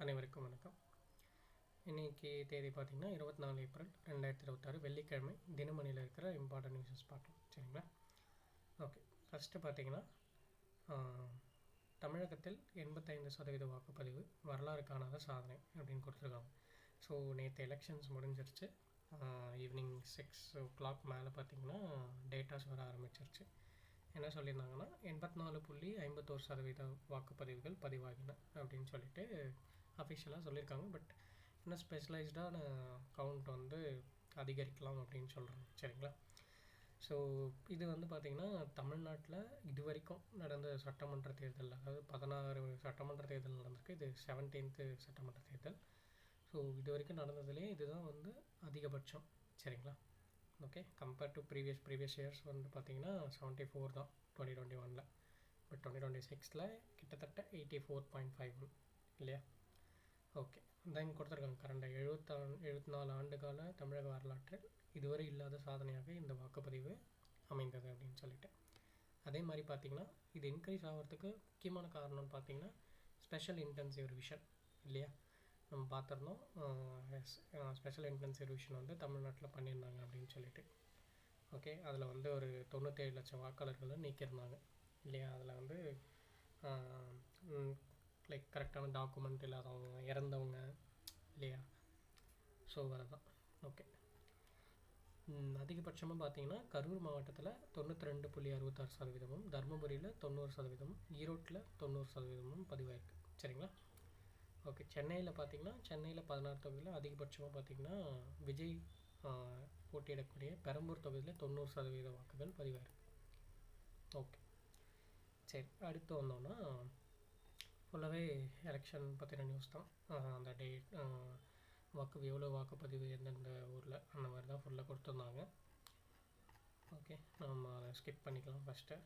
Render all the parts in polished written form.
அனைவருக்கும் வணக்கம். இன்றைக்கி தேதி பார்த்திங்கன்னா 24 ஏப்ரல் 2026 வெள்ளிக்கிழமை. தினமணியில் இருக்கிற இம்பார்ட்டன்ட் நியூஸஸ் பார்க்கலாம். சரிங்களா? ஓகே. ஃபஸ்ட்டு பார்த்திங்கன்னா தமிழகத்தில் 85% வாக்குப்பதிவு வரலாறு காணாத சாதனை அப்படின்னு கொடுத்துருக்காங்க. ஸோ நேற்று எலெக்ஷன்ஸ் முடிஞ்சிருச்சு. ஈவினிங் 6 o'clock மேலே பார்த்திங்கன்னா டேட்டாஸ் வர ஆரம்பிச்சிருச்சு. என்ன சொல்லியிருந்தாங்கன்னா 84.51% வாக்குப்பதிவுகள் பதிவாகின அப்படின்னு சொல்லிட்டு அஃபிஷியலாக சொல்லியிருக்காங்க. பட் இன்னும் ஸ்பெஷலைஸ்டான கவுண்ட் வந்து அதிகரிக்கலாம் அப்படின்னு சொல்கிறாங்க. சரிங்களா? ஸோ இது வந்து பார்த்திங்கன்னா தமிழ்நாட்டில் இது வரைக்கும் நடந்த சட்டமன்ற தேர்தல், அதாவது 16 சட்டமன்ற தேர்தல் நடந்திருக்கு. இது 17th சட்டமன்ற தேர்தல். ஸோ இது வரைக்கும் நடந்ததுலேயே இதுதான் வந்து அதிகபட்சம். சரிங்களா? Okay. Compared to previous years வந்து பார்த்திங்கன்னா 74 தான் 2021. பட் 2026 கிட்டத்தட்ட 84.51 இல்லையா? ஓகே. தென் கொடுத்துருக்காங்க கரண்ட் 74 ஆண்டுகால தமிழக வரலாற்றில் இதுவரை இல்லாத சாதனையாக இந்த வாக்குப்பதிவு அமைந்தது அப்படின்னு சொல்லிட்டு. அதே மாதிரி பார்த்திங்கன்னா இது இன்க்ரீஸ் ஆகிறதுக்கு முக்கியமான காரணம்னு பார்த்திங்கன்னா ஸ்பெஷல் இன்டென்சிவ் ரிவிஷன் இல்லையா? நம்ம பார்த்துருந்தோம். ஸ்பெஷல் இன்டென்சிவ் ரிவிஷன் வந்து தமிழ்நாட்டில் பண்ணியிருந்தாங்க அப்படின்னு சொல்லிட்டு. ஓகே. அதில் வந்து ஒரு 97 லட்சம் வாக்காளர்களை நீக்கியிருந்தாங்க இல்லையா? அதில் வந்து லைக் கரெக்டான டாக்குமெண்ட் இல்லாதவங்க, இறந்தவங்க இல்லையா? ஸோ அதுதான். ஓகே. அதிகபட்சமாக பார்த்தீங்கன்னா கரூர் மாவட்டத்தில் 92.66%, தருமபுரியில் 90%, ஈரோட்டில் 90% பதிவாயிருக்கு. சரிங்களா? ஓகே. சென்னையில் பார்த்தீங்கன்னா சென்னையில் 16 தொகுதியில் அதிகபட்சமாக பார்த்தீங்கன்னா விஜய் போட்டியிடக்கூடிய பெரம்பூர் தொகுதியில் 90% வாக்குகள் பதிவாயிருக்கு. ஓகே. சரி, அடுத்து வந்தோன்னா ஃபுல்லாகவே எலெக்ஷன் பற்றின நியூஸ் தான். அந்த டேட் எவ்வளோ வாக்குப்பதிவு எந்தெந்த ஊரில் அந்த மாதிரி தான் ஃபுல்லாக கொடுத்துருந்தாங்க. ஓகே, நம்ம அதை ஸ்கிப் பண்ணிக்கலாம் ஃபஸ்ட்டு.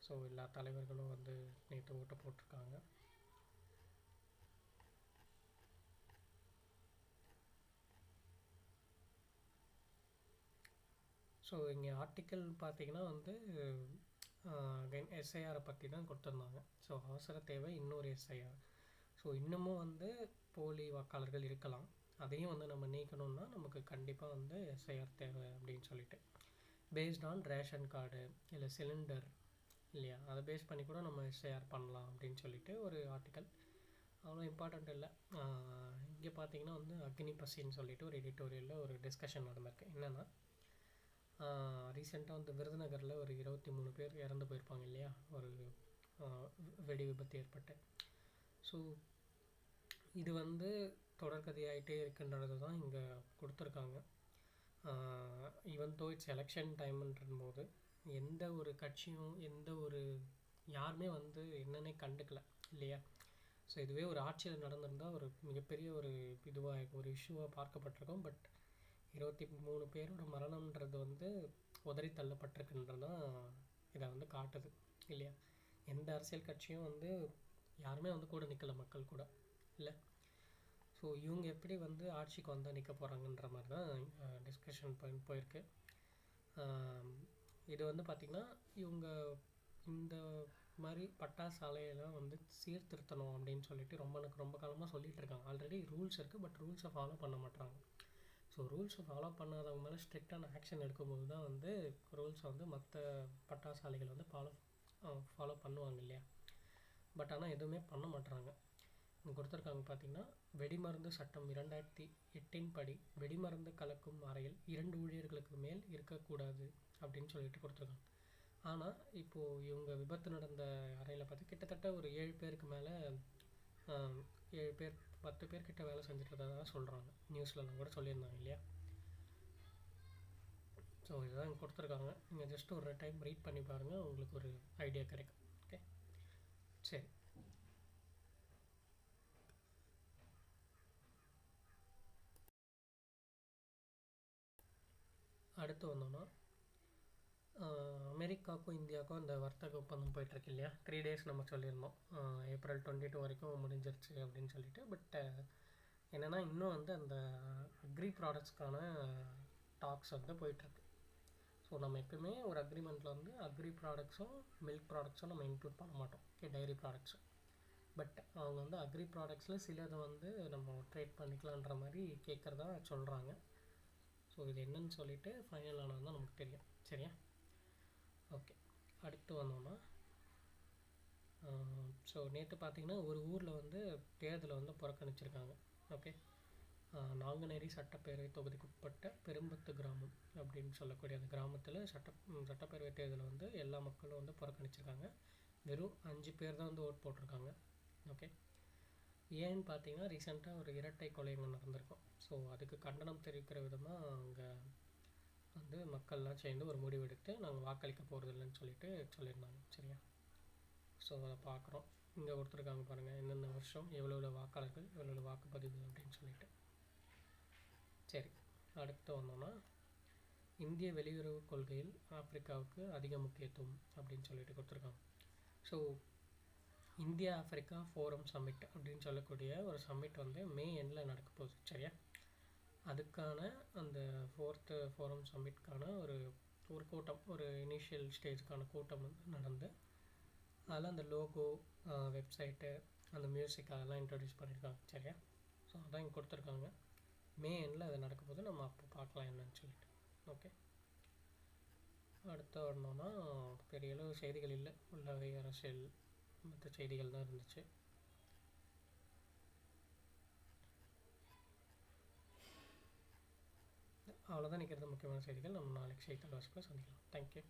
ஸோ எல்லா தலைவர்களும் வந்து நேற்று ஓட்டு போட்டிருக்காங்க. ஸோ இங்கே ஆர்டிக்கல் பார்த்திங்கன்னா வந்து எஸ்ஐஆரை பற்றி தான் கொடுத்துருந்தாங்க. ஸோ அவசர தேவை இன்னொரு எஸ்ஐஆர். ஸோ இன்னமும் வந்து போலி வாக்காளர்கள் இருக்கலாம். அதையும் வந்து நம்ம நீக்கணும்னா நமக்கு கண்டிப்பாக வந்து எஸ்ஐஆர் தேவை அப்படின்னு சொல்லிட்டு, பேஸ்ட் ஆன் ரேஷன் கார்டு இல்லை சிலிண்டர் இல்லையா, அதை பேஸ் பண்ணி கூட நம்ம எஸ்ஐஆர் பண்ணலாம் அப்படின்னு சொல்லிட்டு ஒரு ஆர்டிக்கல். அவ்வளோ இம்பார்ட்டண்ட் இல்லை. இங்கே பார்த்தீங்கன்னா வந்து அக்னி பசின்னு சொல்லிட்டு ஒரு எடிட்டோரியலில் ஒரு டிஸ்கஷன் நடந்திருக்கு. என்னென்னா ரீசெண்டாக வந்து விருதுநகரில் ஒரு 23 பேர் இறந்து போயிருப்பாங்க இல்லையா, ஒரு வெடி விபத்து ஏற்பட்டு. ஸோ இது வந்து தொடர்கதையாகிட்டே இருக்குன்றது தான் இங்கே கொடுத்துருக்காங்க. ஈவன் தோ இட்ஸ் எலெக்ஷன் டைம்ன்ற போது எந்த ஒரு கட்சியும் யாருமே வந்து என்னன்னே கண்டுக்கல இல்லையா? ஸோ இதுவே ஒரு ஆட்சியில் நடந்திருந்தால் ஒரு மிகப்பெரிய ஒரு ஒரு இஷ்யூவாக பார்க்கப்பட்டிருக்கோம். பட் 23 பேரோட மரணம்ன்றது வந்து உதறி தள்ளப்பட்டிருக்குன்றது தான் இதை வந்து காட்டுது இல்லையா? எந்த அரசியல் கட்சியும் வந்து யாருமே வந்து கூட நிற்கலை, மக்கள் கூட இல்லை. ஸோ இவங்க எப்படி வந்து ஆட்சிக்கு வந்தால் நிற்க போகிறாங்கன்ற மாதிரி தான் டிஸ்கஷன் போயிருக்கு. இது வந்து பார்த்திங்கன்னா இவங்க இந்த மாதிரி பட்டாசு ஆலையெல்லாம் வந்து சீர்திருத்தணும் அப்படின்னு சொல்லிட்டு ரொம்ப காலமாக சொல்லிகிட்டு இருக்காங்க. ஆல்ரெடி ரூல்ஸ் இருக்குது, பட் ரூல்ஸை ஃபாலோ பண்ண மாட்டாங்க. ஸோ ரூல்ஸை ஃபாலோ பண்ணாதவங்க மேலே ஸ்ட்ரிக்டான ஆக்ஷன் எடுக்கும்போது தான் வந்து ரூல்ஸை வந்து மற்ற பட்டாசு ஆலைகள் வந்து ஃபாலோ பண்ணுவாங்க இல்லையா? பட் ஆனால் எதுவுமே பண்ண மாட்டுறாங்க. இங்கே கொடுத்துருக்காங்க பார்த்திங்கன்னா வெடிமருந்து சட்டம் 2008 படி வெடிமருந்து கலக்கும் அறையில் 2 ஊழியர்களுக்கு மேல் இருக்கக்கூடாது அப்படின்னு சொல்லிட்டு கொடுத்துருக்காங்க. ஆனால் இப்போது இவங்க விபத்து நடந்த அறையில் பார்த்து கிட்டத்தட்ட ஒரு 7 பேருக்கு மேலே 7 பேர் 10 பேர்கிட்ட வேலை செஞ்சுட்டு சொல்கிறாங்க. நியூஸ்லலாம் கூட சொல்லியிருந்தாங்க இல்லையா? ஸோ இதுதான் கொடுத்துருக்காங்க. நீங்கள் ஜஸ்ட் ஒரு டைம் ரீட் பண்ணி பாருங்கள், உங்களுக்கு ஒரு ஐடியா கிடைக்கும். ஓகே, சரி. அடுத்து வந்தோன்னா அமெரிக்காவுக்கும் இந்தியாவுக்கும் இந்த வர்த்தக ஒப்பந்தம் போயிட்டுருக்கு இல்லையா? 3 days நம்ம சொல்லியிருந்தோம். April 22 வரைக்கும் முடிஞ்சிருச்சு அப்படின்னு சொல்லிட்டு. பட் என்னென்னா இன்னும் வந்து அந்த அக்ரி ப்ராடக்ட்ஸ்க்கான டாக்ஸ் வந்து போயிட்டுருக்கு. ஸோ நம்ம எப்பவுமே ஒரு அக்ரிமெண்ட்டில் வந்து அக்ரி ப்ராடக்ட்ஸும் மில்க் ப்ராடக்ட்ஸும் நம்ம இன்க்ளூட் பண்ண மாட்டோம். Okay, diary ப்ராடக்ட்ஸும். பட் அவங்க வந்து அக்ரி ப்ராடக்ட்ஸில் சிலது வந்து நம்ம ட்ரேட் பண்ணிக்கலான்ற மாதிரி கேட்குறதா சொல்கிறாங்க. ஸோ இது என்னன்னு சொல்லிட்டு ஃபைனல் ஆனால் தான் நமக்கு தெரியும். சரியா? ஓகே, அடுத்து வந்தோம்னா ஸோ நேற்று பார்த்தீங்கன்னா ஒரு ஊரில் வந்து தேர்தலை வந்து புறக்கணிச்சிருக்காங்க. ஓகே, நாங்குநேரி சட்டப்பேரவை தொகுதிக்கு உட்பட்ட பெரும்பத்து கிராமம் அப்படின்னு சொல்லக்கூடிய அந்த கிராமத்தில் சட்டப்பேரவை தேர்தலை வந்து எல்லா மக்களும் வந்து புறக்கணிச்சிருக்காங்க. வெறும் 5 பேர் தான் வந்து ஓட் போட்டிருக்காங்க. ஓகே, ஏன்னு பார்த்தீங்கன்னா ரீசெண்டாக ஒரு இரட்டை கொலைகள் நடந்திருக்கும். ஸோ அதுக்கு கண்டனம் தெரிவிக்கிற விதமாக அங்கே வந்து மக்கள்லாம் சேர்ந்து ஒரு முடிவெடுத்து நாங்கள் வாக்களிக்க போகிறதில்லைன்னு சொல்லிட்டு சொல்லியிருந்தாங்க. சரியா? ஸோ அதை பார்க்குறோம். இங்கே கொடுத்துருக்காங்க பாருங்கள், எந்தெந்த வருஷம் எவ்வளோ வாக்காளர்கள் எவ்வளோ வாக்குப்பதிவு அப்படின்னு சொல்லிட்டு. சரி, அடுத்து வந்தோம்னா இந்திய வெளியுறவு கொள்கையில் ஆப்பிரிக்காவுக்கு அதிக முக்கியத்துவம் அப்படின்னு சொல்லிட்டு கொடுத்துருக்காங்க. So India Africa forum summit அப்படின்னு சொல்லக்கூடிய ஒரு சம்மிட் வந்து மே எண்டில் நடக்க போகுது. சரியா? அதுக்கான அந்த 4th ஃபோரம் சம்மிட்கான ஒரு கூட்டம், ஒரு இனிஷியல் ஸ்டேஜுக்கான கூட்டம் வந்து நடந்து அதில் அந்த லோகோ, வெப்சைட்டு, அந்த மியூசிக் அதெல்லாம் இன்ட்ரடியூஸ் பண்ணியிருக்காங்க. சரியா? ஸோ அதான் இங்கே கொடுத்துருக்காங்க. மே எண்டில் அது நடக்க போது, நம்ம அப்போ பார்க்கலாம் என்னன்னு சொல்லிட்டு. ஓகே, அடுத்து வரணும்னா பெரிய அளவு செய்திகள் இல்லை, உள்ளவை அரசியல் மற்ற செய்திகள் தான் இருந்துச்சு. அவ்வளோதான் நிற்கிறது முக்கியமான செய்திகள். நம்ம நாளைக்கு செய்தித்தாள் வாசிப்பில் சந்திக்கலாம். தேங்க்யூ.